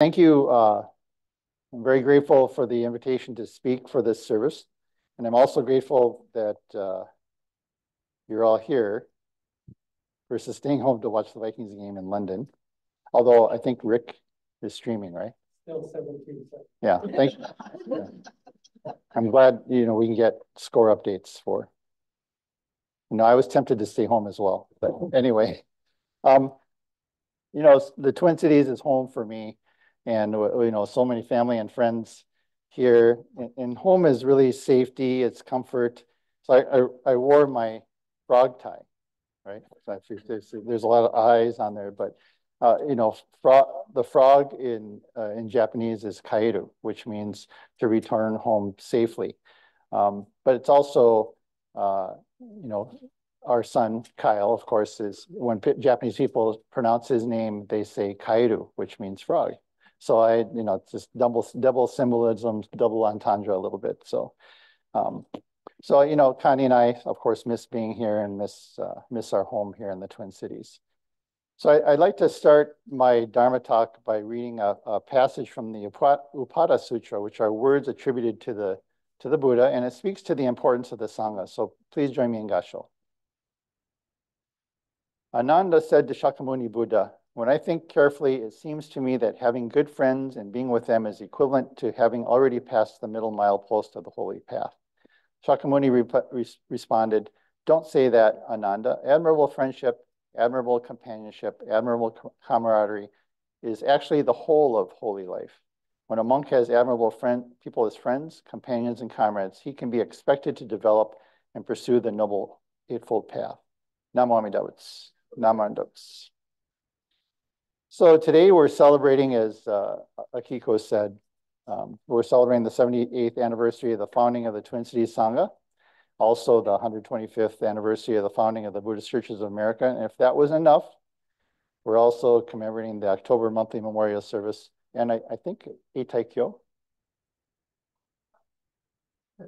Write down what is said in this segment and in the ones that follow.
Thank you. I'm very grateful for the invitation to speak for this service. And I'm also grateful that you're all here versus staying home to watch the Vikings game in London. Although I think Rick is streaming, right? Still 17. Yeah, thank you. Yeah. I'm glad, we can get score updates for. I was tempted to stay home as well. But anyway, the Twin Cities is home for me. And, so many family and friends here. And home is really safety, it's comfort. So I wore my frog tie, right? So there's a lot of eyes on there, but, the frog in Japanese is kairu, which means to return home safely. But it's also, our son, Kyle, of course, is when Japanese people pronounce his name, they say kairu, which means frog. So it's just double symbolism, double entendre a little bit. So, Connie and I, of course, miss being here and miss our home here in the Twin Cities. So I'd like to start my Dharma talk by reading a passage from the Upada Sutra, which are words attributed to the Buddha, and it speaks to the importance of the Sangha. So please join me in Gassho. Ananda said to Shakyamuni Buddha, "When I think carefully, it seems to me that having good friends and being with them is equivalent to having already passed the middle mile post of the holy path." Shakyamuni responded, "Don't say that, Ananda. Admirable friendship, admirable companionship, admirable camaraderie is actually the whole of holy life. When a monk has admirable people as friends, companions, and comrades, he can be expected to develop and pursue the noble eightfold path." Namo Amida Butsu. Namandoks. So today we're celebrating, as Akiko said, we're celebrating the 78th anniversary of the founding of the Twin Cities Sangha, also the 125th anniversary of the founding of the Buddhist Churches of America. And if that wasn't enough, we're also commemorating the October monthly memorial service. And I think Eitai Kyo.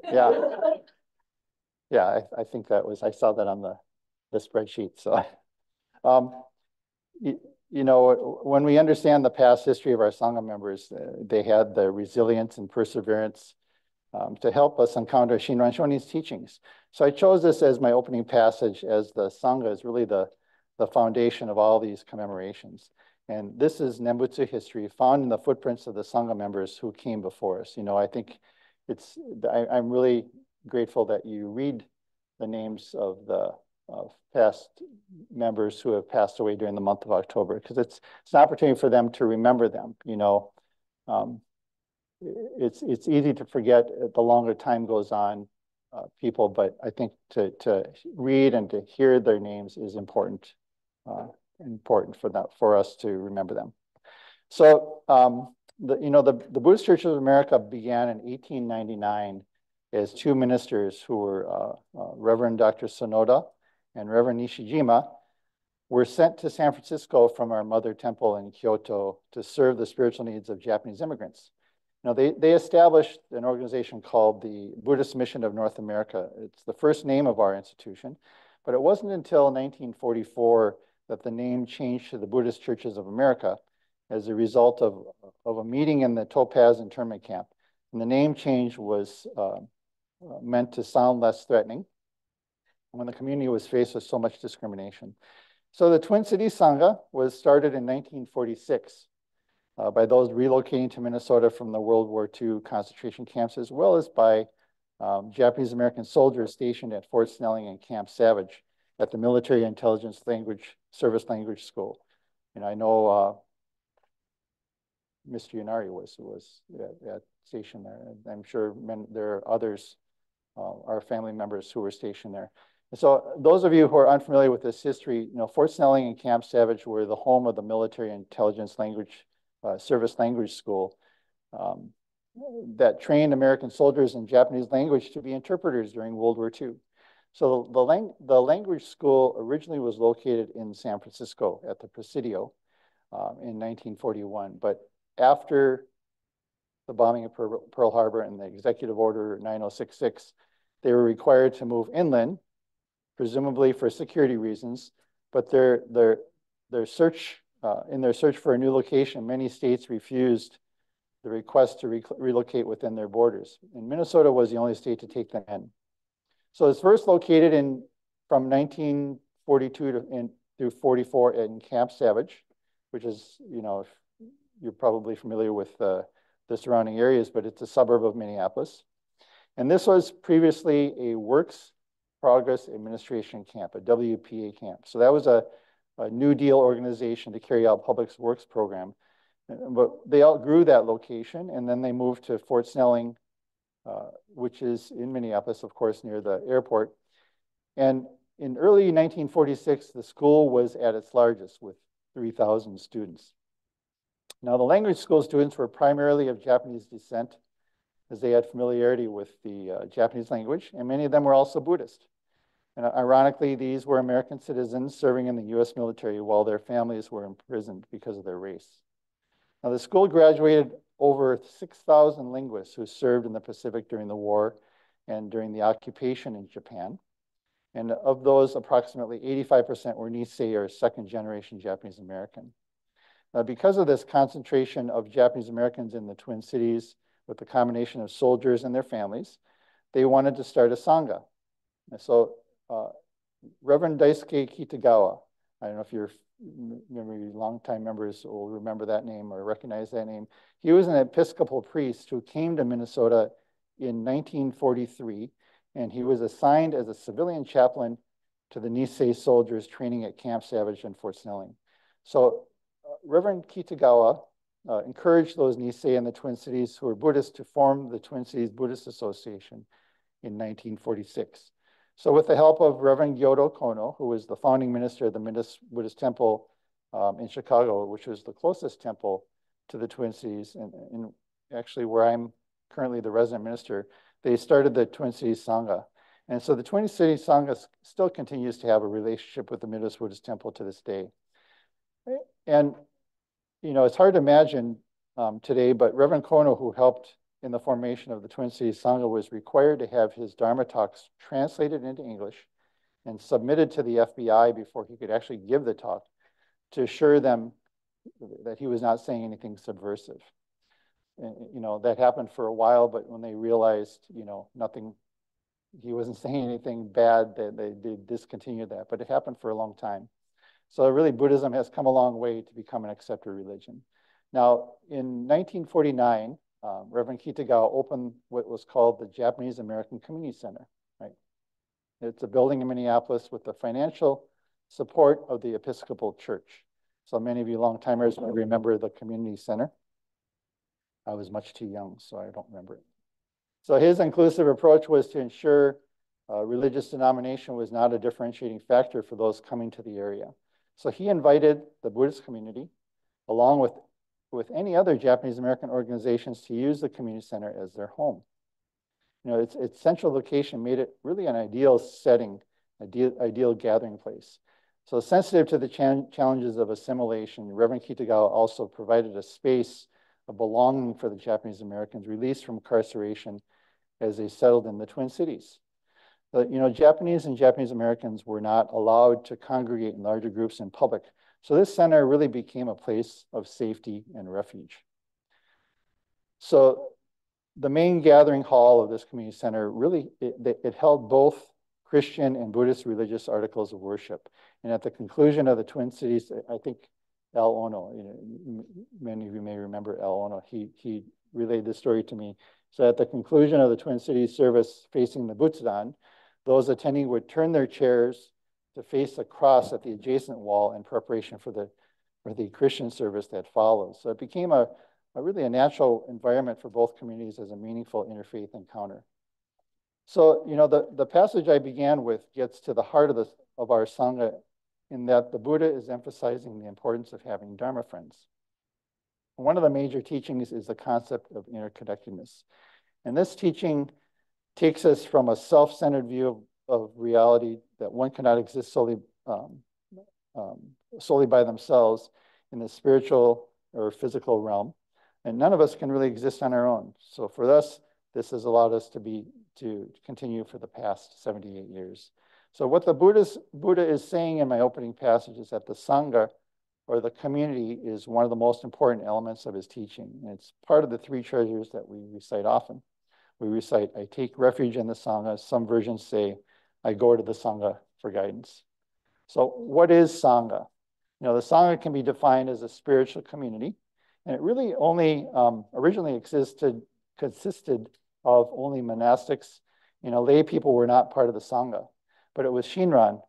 Yeah. Yeah, I think that was, I saw that on the spreadsheet. So when we understand the past history of our Sangha members, they had the resilience and perseverance to help us encounter Shinran Shoni's teachings. So I chose this as my opening passage, as the Sangha is really the foundation of all these commemorations. And this is Nembutsu history found in the footprints of the Sangha members who came before us. I think I'm really grateful that you read the names of the past members who have passed away during the month of October, because it's an opportunity for them to remember them. It's easy to forget the longer time goes on, people, but I think to read and to hear their names is important for us to remember them. So the Buddhist Churches of America began in 1899 as two ministers who were Reverend Dr. Sonoda and Reverend Nishijima were sent to San Francisco from our mother temple in Kyoto to serve the spiritual needs of Japanese immigrants. They established an organization called the Buddhist Mission of North America. It's the first name of our institution, but it wasn't until 1944 that the name changed to the Buddhist Churches of America as a result of a meeting in the Topaz internment camp. And the name change was meant to sound less threatening when the community was faced with so much discrimination. So the Twin Cities Sangha was started in 1946 by those relocating to Minnesota from the World War II concentration camps, as well as by Japanese American soldiers stationed at Fort Snelling and Camp Savage at the Military Intelligence Service Language School. And I know Mr. Yanari was stationed there. I'm sure there are others, our family members who were stationed there. So those of you who are unfamiliar with this history, Fort Snelling and Camp Savage were the home of the Military Intelligence Service Language School that trained American soldiers in Japanese language to be interpreters during World War II. So the language school originally was located in San Francisco at the Presidio in 1941. But after the bombing of Pearl Harbor and the Executive Order 9066, they were required to move inland, presumably for security reasons, but their search in their search for a new location, many states refused the request to relocate within their borders. And Minnesota was the only state to take them in. So it's first located from 1942 through 44 in Camp Savage, which is, you're probably familiar with the surrounding areas, but it's a suburb of Minneapolis. And this was previously a Works Progress Administration camp, a WPA camp. So that was a New Deal organization to carry out public works program. But they outgrew that location, and then they moved to Fort Snelling, which is in Minneapolis, of course, near the airport. And in early 1946, the school was at its largest with 3,000 students. Now, the language school students were primarily of Japanese descent, as they had familiarity with the Japanese language, and many of them were also Buddhist. And ironically, these were American citizens serving in the U.S. military while their families were imprisoned because of their race. Now, the school graduated over 6,000 linguists who served in the Pacific during the war and during the occupation in Japan. And of those, approximately 85% were Nisei, or second-generation Japanese American. Because of this concentration of Japanese Americans in the Twin Cities, with the combination of soldiers and their families, they wanted to start a Sangha. And so Reverend Daisuke Kitagawa, I don't know if you're maybe longtime members will remember that name or recognize that name. He was an Episcopal priest who came to Minnesota in 1943, and he was assigned as a civilian chaplain to the Nisei soldiers training at Camp Savage and Fort Snelling. So Reverend Kitagawa encouraged those Nisei in the Twin Cities who were Buddhists to form the Twin Cities Buddhist Association in 1946. So with the help of Reverend Gyodo Kono, who was the founding minister of the Buddhist Temple in Chicago, which was the closest temple to the Twin Cities, and actually where I'm currently the resident minister, they started the Twin Cities Sangha. And so the Twin Cities Sangha still continues to have a relationship with the Midwest Buddhist Temple to this day. And, it's hard to imagine today, but Reverend Kono, who helped in the formation of the Twin Cities Sangha, was required to have his Dharma talks translated into English and submitted to the FBI before he could actually give the talk to assure them that he was not saying anything subversive. And, that happened for a while, but when they realized, nothing, he wasn't saying anything bad, they discontinued that, but it happened for a long time. So really, Buddhism has come a long way to become an accepted religion. Now, in 1949, Reverend Kitagawa opened what was called the Japanese American Community Center, right? It's a building in Minneapolis with the financial support of the Episcopal Church. So many of you long-timers may remember the community center. I was much too young, so I don't remember it. So his inclusive approach was to ensure religious denomination was not a differentiating factor for those coming to the area. So he invited the Buddhist community, along with any other Japanese American organizations, to use the community center as their home. Its central location made it really an ideal setting, ideal gathering place. So sensitive to the challenges of assimilation, Reverend Kitagawa also provided a space of belonging for the Japanese Americans released from incarceration as they settled in the Twin Cities. But, Japanese and Japanese Americans were not allowed to congregate in larger groups in public. So this center really became a place of safety and refuge. So the main gathering hall of this community center really, it held both Christian and Buddhist religious articles of worship. And at the conclusion of the Twin Cities, I think Al Ono, many of you may remember Al Ono, he relayed this story to me. So at the conclusion of the Twin Cities service facing the Butsudan, those attending would turn their chairs to face a cross at the adjacent wall in preparation for the Christian service that follows. So it became a really a natural environment for both communities as a meaningful interfaith encounter. So, the passage I began with gets to the heart of our Sangha, in that the Buddha is emphasizing the importance of having Dharma friends. One of the major teachings is the concept of interconnectedness. And this teaching takes us from a self-centered view of reality, that one cannot exist solely by themselves in the spiritual or physical realm. And none of us can really exist on our own. So for us, this has allowed us to continue for the past 78 years. So what the Buddha is saying in my opening passage is that the Sangha, or the community is one of the most important elements of his teaching. And it's part of the three treasures that we recite often. We recite, I take refuge in the Sangha. Some versions say, I go to the Sangha for guidance. So what is Sangha? You know, the Sangha can be defined as a spiritual community, and it really only originally consisted of only monastics. You know, lay people were not part of the Sangha, but it was Shinran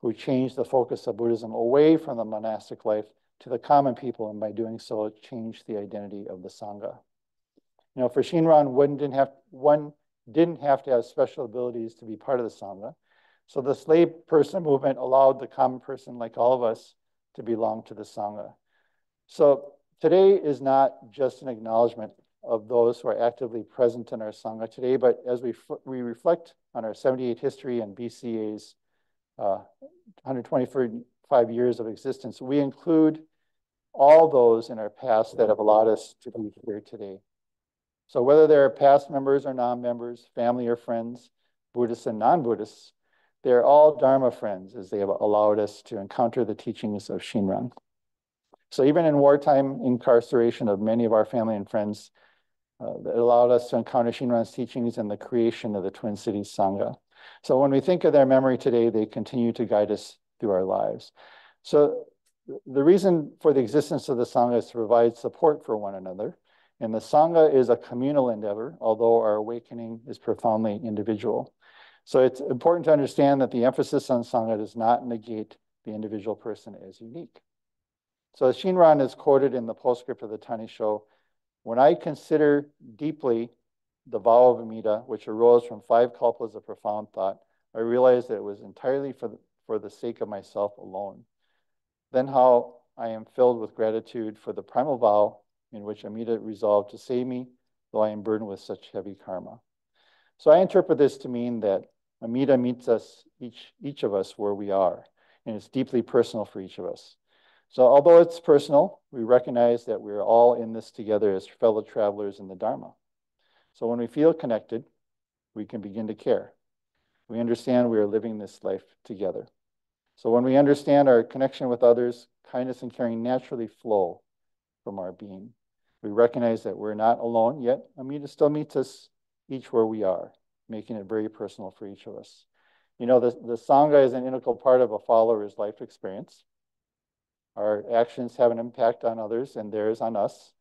who changed the focus of Buddhism away from the monastic life to the common people, and by doing so, it changed the identity of the Sangha. You know, for Shinran, one didn't have to have special abilities to be part of the Sangha. So the slave person movement allowed the common person, like all of us, to belong to the Sangha. So today is not just an acknowledgement of those who are actively present in our Sangha today, but as we reflect on our 78 history and BCA's 125 years of existence, we include all those in our past that have allowed us to be here today. So whether they're past members or non-members, family or friends, Buddhists and non-Buddhists, they're all Dharma friends as they have allowed us to encounter the teachings of Shinran. So even in wartime incarceration of many of our family and friends, that allowed us to encounter Shinran's teachings and the creation of the Twin Cities Sangha. So when we think of their memory today, they continue to guide us through our lives. So the reason for the existence of the Sangha is to provide support for one another. And the Sangha is a communal endeavor, although our awakening is profoundly individual. So it's important to understand that the emphasis on Sangha does not negate the individual person as unique. So as Shinran is quoted in the postscript of the Tanisho, when I consider deeply the vow of Amida, which arose from 5 kalpas of profound thought, I realized that it was entirely for the sake of myself alone. Then how I am filled with gratitude for the primal vow in which Amida resolved to save me, though I am burdened with such heavy karma. So I interpret this to mean that Amida meets us, each of us where we are, and it's deeply personal for each of us. So although it's personal, we recognize that we're all in this together as fellow travelers in the Dharma. So when we feel connected, we can begin to care. We understand we are living this life together. So when we understand our connection with others, kindness and caring naturally flow from our being. We recognize that we're not alone, yet Amida still meets us each where we are, making it very personal for each of us. You know, the Sangha is an integral part of a follower's life experience. Our actions have an impact on others and theirs on us.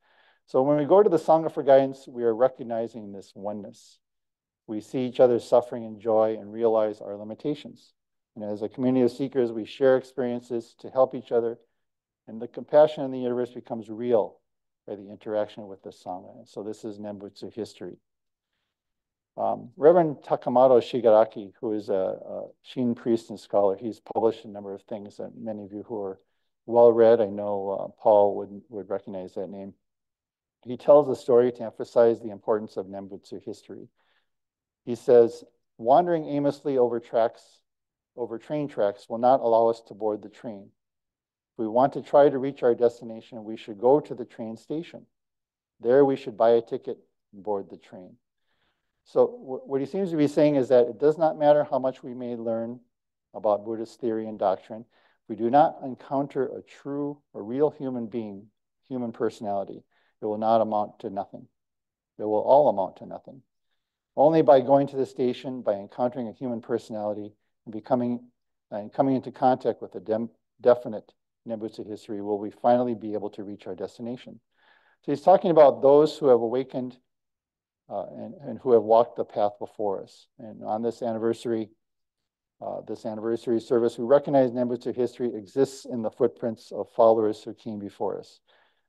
So when we go to the Sangha for guidance, we are recognizing this oneness. We see each other's suffering and joy and realize our limitations. And as a community of seekers, we share experiences to help each other, and the compassion in the universe becomes real by the interaction with the Sangha. And so this is Nembutsu history. Reverend Takamoto Shigaraki, who is a Shin priest and scholar, he's published a number of things that many of you who are well-read, I know Paul would recognize that name. He tells a story to emphasize the importance of Nembutsu history. He says, wandering aimlessly over train tracks will not allow us to board the train. If we want to try to reach our destination, we should go to the train station. There we should buy a ticket and board the train. So what he seems to be saying is that it does not matter how much we may learn about Buddhist theory and doctrine. If we do not encounter a true or real human being, human personality, it will not amount to nothing. It will all amount to nothing. Only by going to the station, by encountering a human personality, and coming into contact with a definite Nembutsu history, will we finally be able to reach our destination. So he's talking about those who have awakened and who have walked the path before us. And on this anniversary service, we recognize Nembutsu history exists in the footprints of followers who came before us.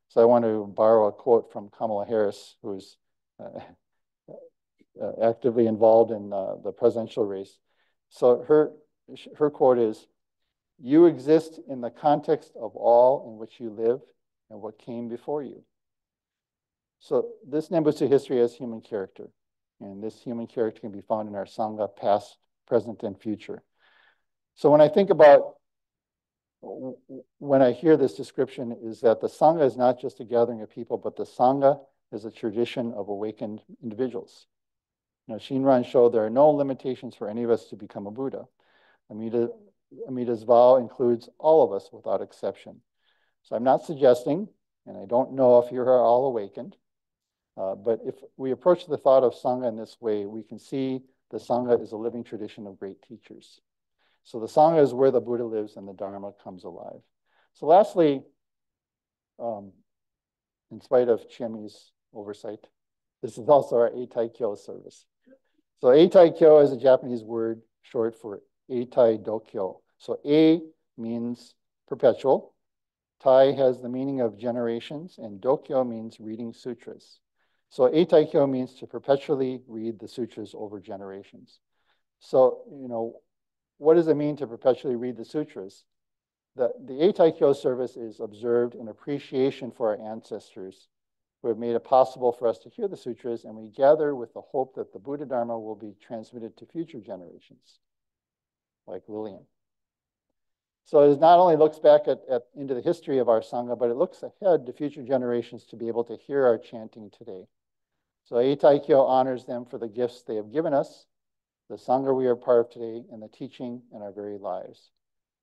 So I want to borrow a quote from Kamala Harris, who's actively involved in the presidential race. So her quote is, "You exist in the context of all in which you live and what came before you." So this Nembutsu history has human character, and this human character can be found in our Sangha, past, present, and future. So when I think about, when I hear this description, is that the Sangha is not just a gathering of people, but the Sangha is a tradition of awakened individuals. You know, Shinran showed there are no limitations for any of us to become a Buddha. Amida's vow includes all of us without exception. So I'm not suggesting, and I don't know if you're all awakened, but if we approach the thought of Sangha in this way, we can see the Sangha is a living tradition of great teachers. So the Sangha is where the Buddha lives and the Dharma comes alive. So lastly, in spite of Chimi's oversight, this is also our Eitai Kyo service. So Eitai Kyo is a Japanese word short for Eitai Dokyo. So A means perpetual. Tai has the meaning of generations, and Dokyo means reading sutras. So Eitai Kyo means to perpetually read the sutras over generations. So, what does it mean to perpetually read the sutras? The Eitai Kyo service is observed in appreciation for our ancestors who have made it possible for us to hear the sutras, and we gather with the hope that the Buddha Dharma will be transmitted to future generations, like Lillian. So it not only looks back into the history of our Sangha, but it looks ahead to future generations to be able to hear our chanting today. So Eitai Kyo honors them for the gifts they have given us, the Sangha we are part of today, and the teaching in our very lives.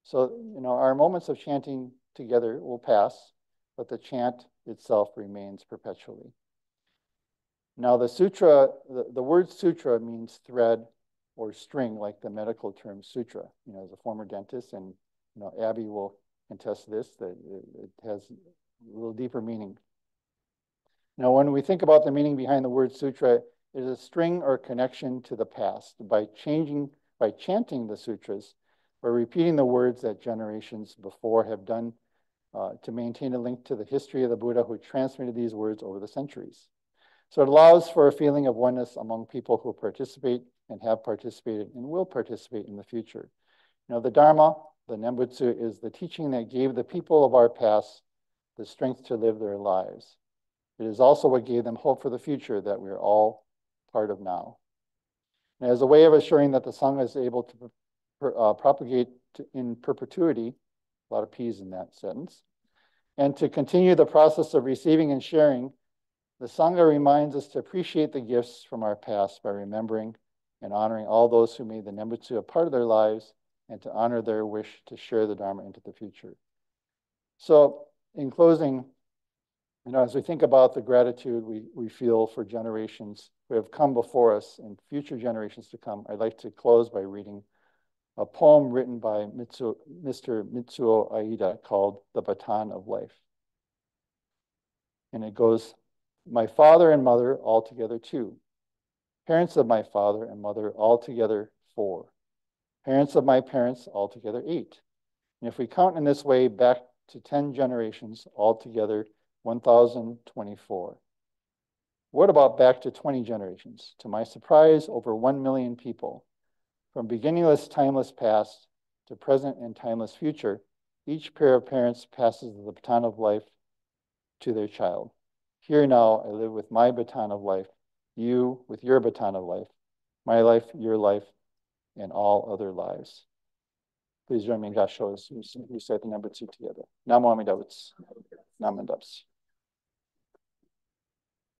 So, our moments of chanting together will pass, but the chant itself remains perpetually. Now, the sutra, the word sutra means thread or string, like the medical term sutra. As a former dentist, and Abby will contest this, that it has a little deeper meaning. Now, when we think about the meaning behind the word sutra, it is a string or connection to the past. By chanting the sutras, we're repeating the words that generations before have done to maintain a link to the history of the Buddha who transmitted these words over the centuries. So it allows for a feeling of oneness among people who participate and have participated and will participate in the future. The Dharma, the Nembutsu, is the teaching that gave the people of our past the strength to live their lives. It is also what gave them hope for the future that we are all part of now. And as a way of assuring that the Sangha is able to propagate in perpetuity, a lot of P's in that sentence, and to continue the process of receiving and sharing, the Sangha reminds us to appreciate the gifts from our past by remembering and honoring all those who made the Nembutsu a part of their lives and to honor their wish to share the Dharma into the future. So in closing, as we think about the gratitude we feel for generations who have come before us and future generations to come, I'd like to close by reading a poem written by Mr. Mitsuo Aida called The Baton of Life. And it goes, my father and mother all together 2. Parents of my father and mother all together 4. Parents of my parents all together 8. And if we count in this way back to 10 generations, altogether 1,024. What about back to 20 generations? To my surprise, over 1 million people. From beginningless, timeless past to present and timeless future, each pair of parents passes the baton of life to their child. Here now, I live with my baton of life, you with your baton of life, my life, your life, and all other lives. Please join me in Gasho as we recite the number 2 together. Namo Amida Butsu. Namo Daps.